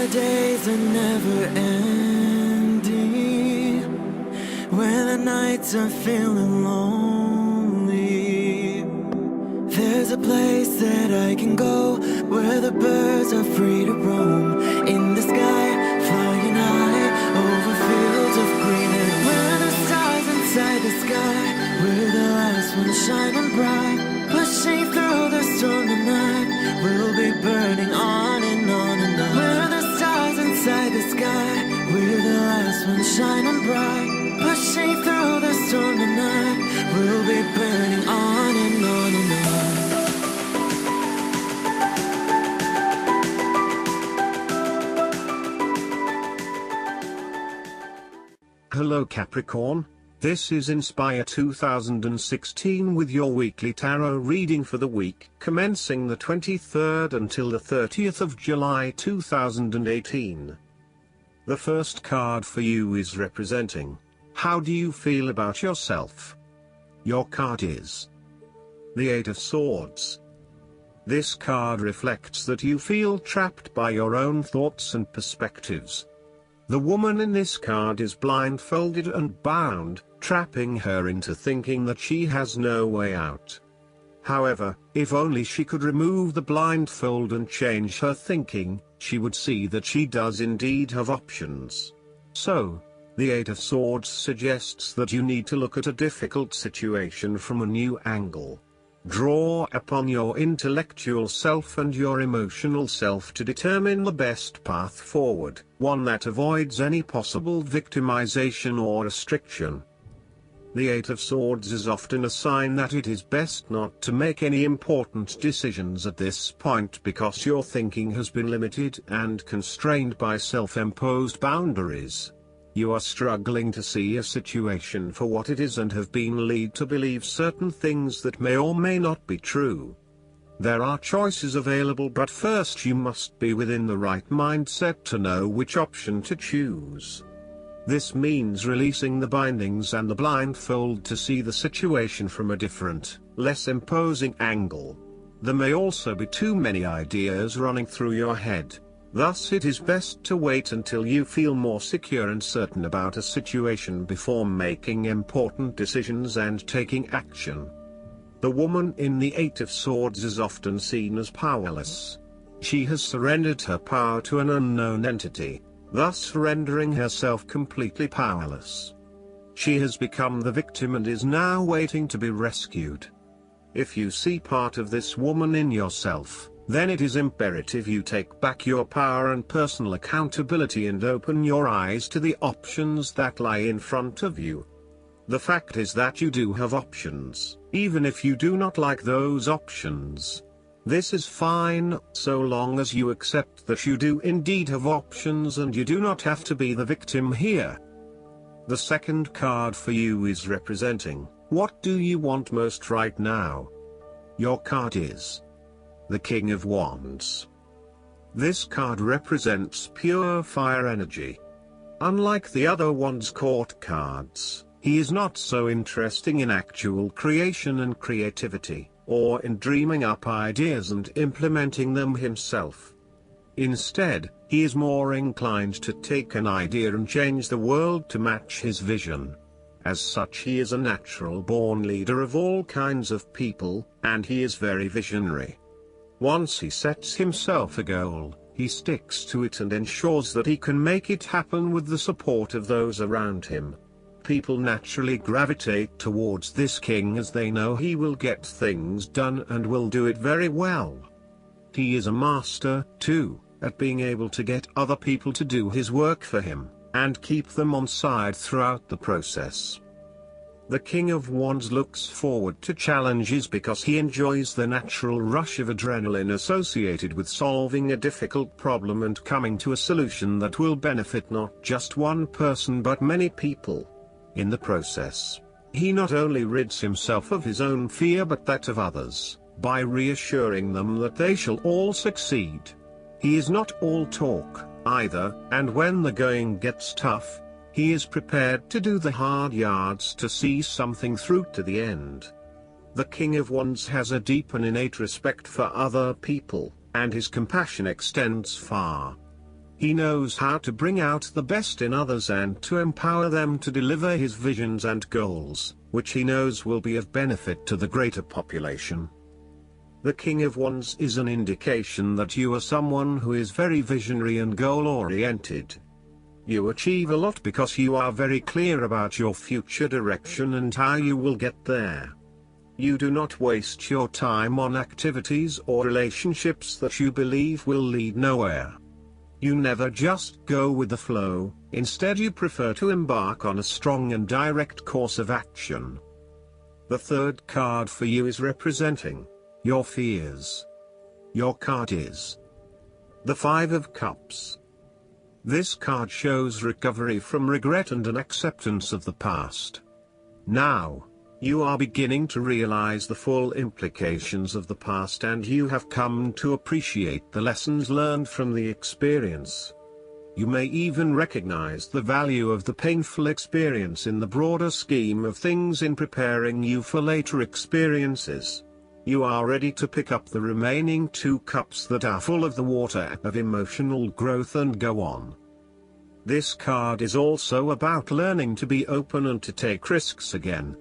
the days are never ending, when the nights are feeling lonely, there's a place that I can go, where the birds are free to roam, in the sky, flying high, over fields of green, and where the stars inside the sky, we're the last ones shining bright, pushing through the storm tonight, we'll be burning on and on and on. We're the stars inside the sky, we're the last ones shining bright, pushing through the storm tonight, we'll be burning on and on and on. Hello Capricorn, this is Inspire 2016 with your weekly tarot reading for the week commencing the 23rd until the 30th of July 2018. The first card for you is representing, how do you feel about yourself? Your card is the Eight of Swords. This card reflects that you feel trapped by your own thoughts and perspectives. The woman in this card is blindfolded and bound, trapping her into thinking that she has no way out. However, if only she could remove the blindfold and change her thinking, she would see that she does indeed have options. So, the Eight of Swords suggests that you need to look at a difficult situation from a new angle. Draw upon your intellectual self and your emotional self to determine the best path forward, one that avoids any possible victimization or restriction. The Eight of Swords is often a sign that it is best not to make any important decisions at this point because your thinking has been limited and constrained by self-imposed boundaries. You are struggling to see a situation for what it is and have been led to believe certain things that may or may not be true. There are choices available, but first you must be within the right mindset to know which option to choose. This means releasing the bindings and the blindfold to see the situation from a different, less imposing angle. There may also be too many ideas running through your head. Thus it is best to wait until you feel more secure and certain about a situation before making important decisions and taking action. The woman in the Eight of Swords is often seen as powerless. She has surrendered her power to an unknown entity, thus rendering herself completely powerless. She has become the victim and is now waiting to be rescued. If you see part of this woman in yourself, then it is imperative you take back your power and personal accountability and open your eyes to the options that lie in front of you. The fact is that you do have options, even if you do not like those options. This is fine, so long as you accept that you do indeed have options and you do not have to be the victim here. The second card for you is representing, what do you want most right now? Your card is the King of Wands. This card represents pure fire energy. Unlike the other Wands court cards, he is not so interesting in actual creation and creativity, or in dreaming up ideas and implementing them himself. Instead, he is more inclined to take an idea and change the world to match his vision. As such, he is a natural-born leader of all kinds of people, and he is very visionary. Once he sets himself a goal, he sticks to it and ensures that he can make it happen with the support of those around him. People naturally gravitate towards this king as they know he will get things done and will do it very well. He is a master, too, at being able to get other people to do his work for him, and keep them on side throughout the process. The King of Wands looks forward to challenges because he enjoys the natural rush of adrenaline associated with solving a difficult problem and coming to a solution that will benefit not just one person but many people. In the process, he not only rids himself of his own fear but that of others, by reassuring them that they shall all succeed. He is not all talk, either, and when the going gets tough, he is prepared to do the hard yards to see something through to the end. The King of Wands has a deep and innate respect for other people, and his compassion extends far. He knows how to bring out the best in others and to empower them to deliver his visions and goals, which he knows will be of benefit to the greater population. The King of Wands is an indication that you are someone who is very visionary and goal-oriented. You achieve a lot because you are very clear about your future direction and how you will get there. You do not waste your time on activities or relationships that you believe will lead nowhere. You never just go with the flow, instead you prefer to embark on a strong and direct course of action. The third card for you is representing your fears. Your card is the Five of Cups. This card shows recovery from regret and an acceptance of the past. Now, you are beginning to realize the full implications of the past and you have come to appreciate the lessons learned from the experience. You may even recognize the value of the painful experience in the broader scheme of things in preparing you for later experiences. You are ready to pick up the remaining 2 cups that are full of the water of emotional growth and go on. This card is also about learning to be open and to take risks again.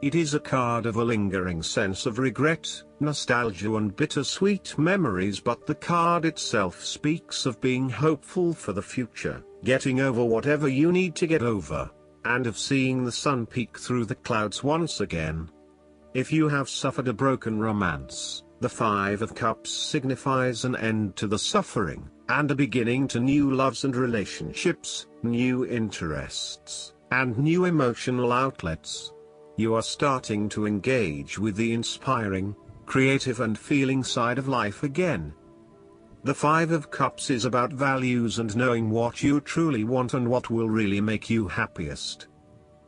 It is a card of a lingering sense of regret, nostalgia and bittersweet memories, but the card itself speaks of being hopeful for the future, getting over whatever you need to get over, and of seeing the sun peek through the clouds once again. If you have suffered a broken romance, the Five of Cups signifies an end to the suffering, and a beginning to new loves and relationships, new interests, and new emotional outlets. You are starting to engage with the inspiring, creative and feeling side of life again. The Five of Cups is about values and knowing what you truly want and what will really make you happiest.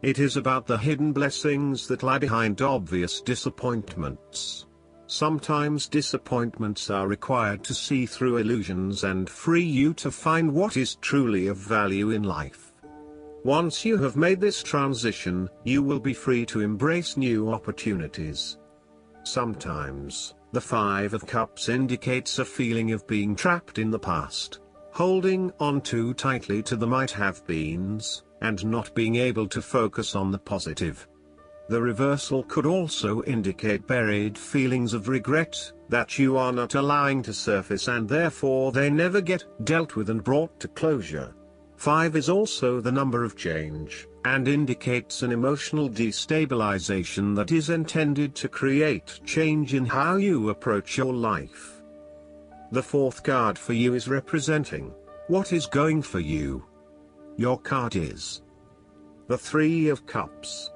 It is about the hidden blessings that lie behind obvious disappointments. Sometimes disappointments are required to see through illusions and free you to find what is truly of value in life. Once you have made this transition, you will be free to embrace new opportunities. Sometimes, the Five of Cups indicates a feeling of being trapped in the past, holding on too tightly to the might-have-beens, and not being able to focus on the positive. The reversal could also indicate buried feelings of regret, that you are not allowing to surface and therefore they never get dealt with and brought to closure. 5 is also the number of change, and indicates an emotional destabilization that is intended to create change in how you approach your life. The fourth card for you is representing what is going for you. Your card is the Three of Cups.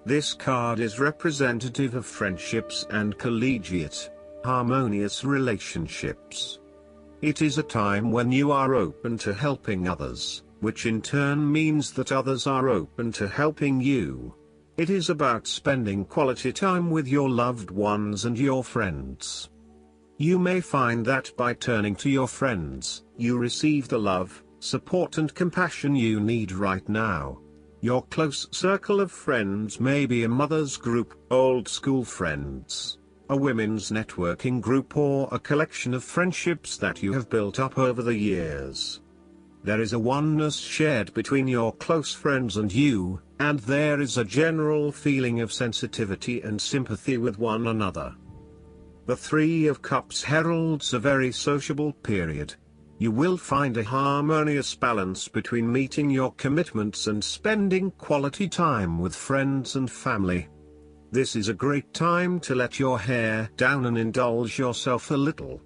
This card is representative of friendships and collegiate, harmonious relationships. It is a time when you are open to helping others, which in turn means that others are open to helping you. It is about spending quality time with your loved ones and your friends. You may find that by turning to your friends, you receive the love, support and compassion you need right now. Your close circle of friends may be a mother's group, old school friends, a women's networking group, or a collection of friendships that you have built up over the years. There is a oneness shared between your close friends and you, and there is a general feeling of sensitivity and sympathy with one another. The Three of Cups heralds a very sociable period. You will find a harmonious balance between meeting your commitments and spending quality time with friends and family. This is a great time to let your hair down and indulge yourself a little.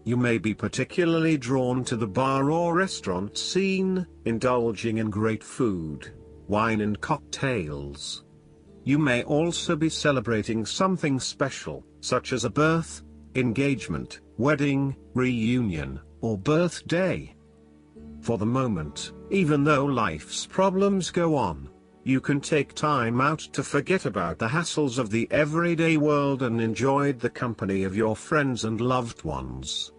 You may be particularly drawn to the bar or restaurant scene, indulging in great food, wine and cocktails. You may also be celebrating something special, such as a birth, engagement, wedding, reunion, or birthday. For the moment, even though life's problems go on, you can take time out to forget about the hassles of the everyday world and enjoy the company of your friends and loved ones.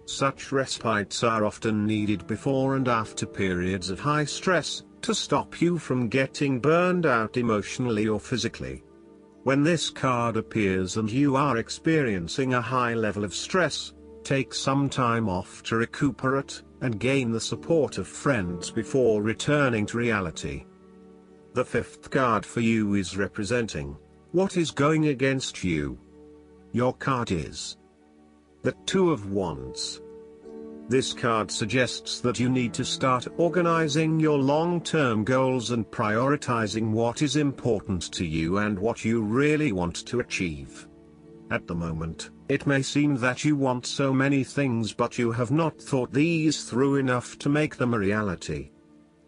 Such respites are often needed before and after periods of high stress, to stop you from getting burned out emotionally or physically. When this card appears and you are experiencing a high level of stress, take some time off to recuperate, and gain the support of friends before returning to reality. The fifth card for you is representing what is going against you. Your card is the Two of Wands. This card suggests that you need to start organizing your long-term goals and prioritizing what is important to you and what you really want to achieve. At the moment, it may seem that you want so many things but you have not thought these through enough to make them a reality.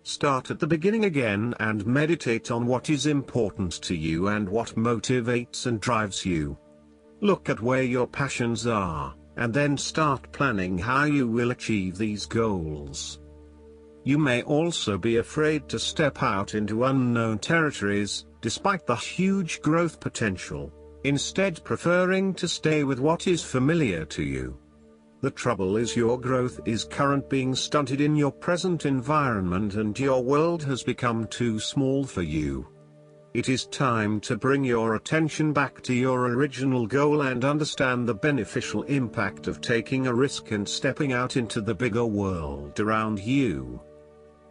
Start at the beginning again and meditate on what is important to you and what motivates and drives you. Look at where your passions are, and then start planning how you will achieve these goals. You may also be afraid to step out into unknown territories, despite the huge growth potential, instead preferring to stay with what is familiar to you. The trouble is your growth is currently being stunted in your present environment and your world has become too small for you. It is time to bring your attention back to your original goal and understand the beneficial impact of taking a risk and stepping out into the bigger world around you.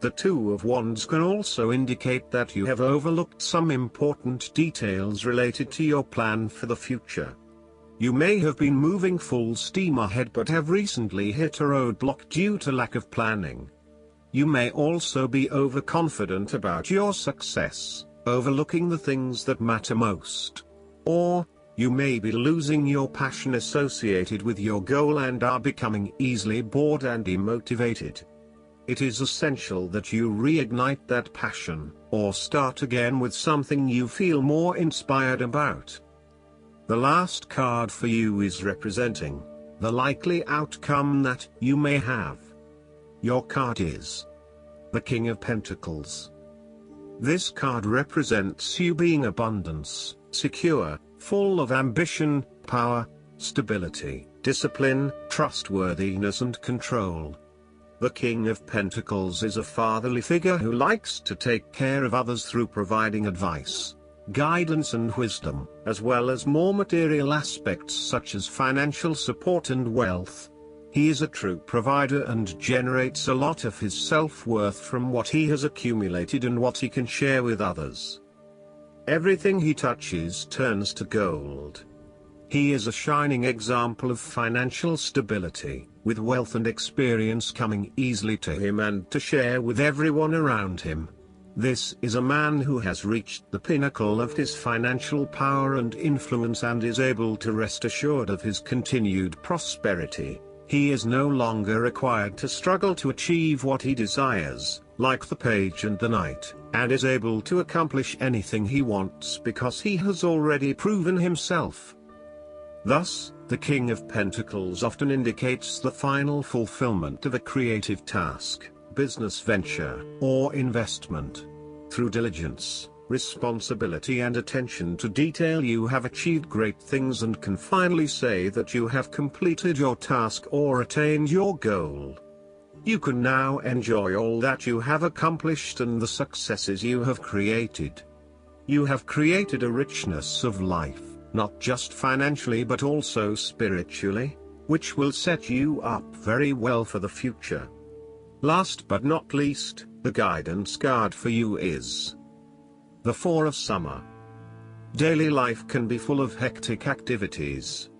The Two of Wands can also indicate that you have overlooked some important details related to your plan for the future. You may have been moving full steam ahead but have recently hit a roadblock due to lack of planning. You may also be overconfident about your success, overlooking the things that matter most. Or, you may be losing your passion associated with your goal and are becoming easily bored and demotivated. It is essential that you reignite that passion, or start again with something you feel more inspired about. The last card for you is representing the likely outcome that you may have. Your card is the King of Pentacles. This card represents you being abundance, secure, full of ambition, power, stability, discipline, trustworthiness and control. The King of Pentacles is a fatherly figure who likes to take care of others through providing advice, guidance and wisdom, as well as more material aspects such as financial support and wealth. He is a true provider and generates a lot of his self-worth from what he has accumulated and what he can share with others. Everything he touches turns to gold. He is a shining example of financial stability, with wealth and experience coming easily to him and to share with everyone around him. This is a man who has reached the pinnacle of his financial power and influence and is able to rest assured of his continued prosperity. He is no longer required to struggle to achieve what he desires, like the Page and the Knight, and is able to accomplish anything he wants because he has already proven himself. Thus, the King of Pentacles often indicates the final fulfillment of a creative task, business venture, or investment. Through diligence, responsibility and attention to detail you have achieved great things and can finally say that you have completed your task or attained your goal. You can now enjoy all that you have accomplished and the successes you have created. You have created a richness of life, not just financially but also spiritually, which will set you up very well for the future. Last but not least, the guidance card for you is the Four of Summer. Daily life can be full of hectic activities.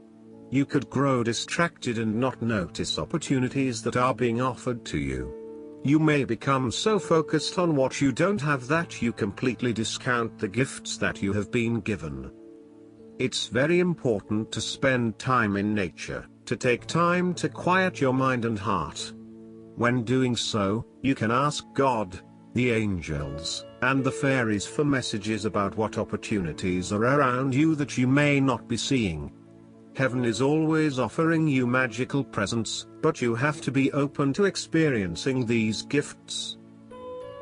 You could grow distracted and not notice opportunities that are being offered to you. You may become so focused on what you don't have that you completely discount the gifts that you have been given. It's very important to spend time in nature, to take time to quiet your mind and heart. When doing so, you can ask God, the angels, and the fairies for messages about what opportunities are around you that you may not be seeing. Heaven is always offering you magical presents, but you have to be open to experiencing these gifts.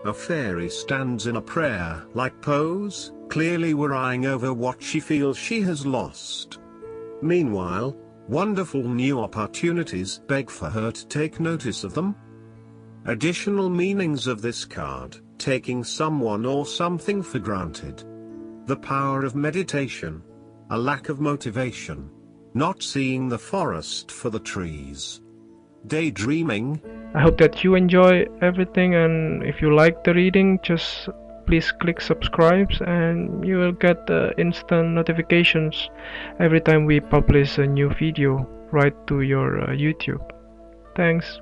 A fairy stands in a prayer-like pose, clearly worrying over what she feels she has lost. Meanwhile, wonderful new opportunities beg for her to take notice of them. Additional meanings of this card: taking someone or something for granted, the power of meditation, a lack of motivation, not seeing the forest for the trees. Daydreaming. I hope that you enjoy everything, and if you like the reading, just please click subscribe and you will get instant notifications every time we publish a new video right to your YouTube. Thanks.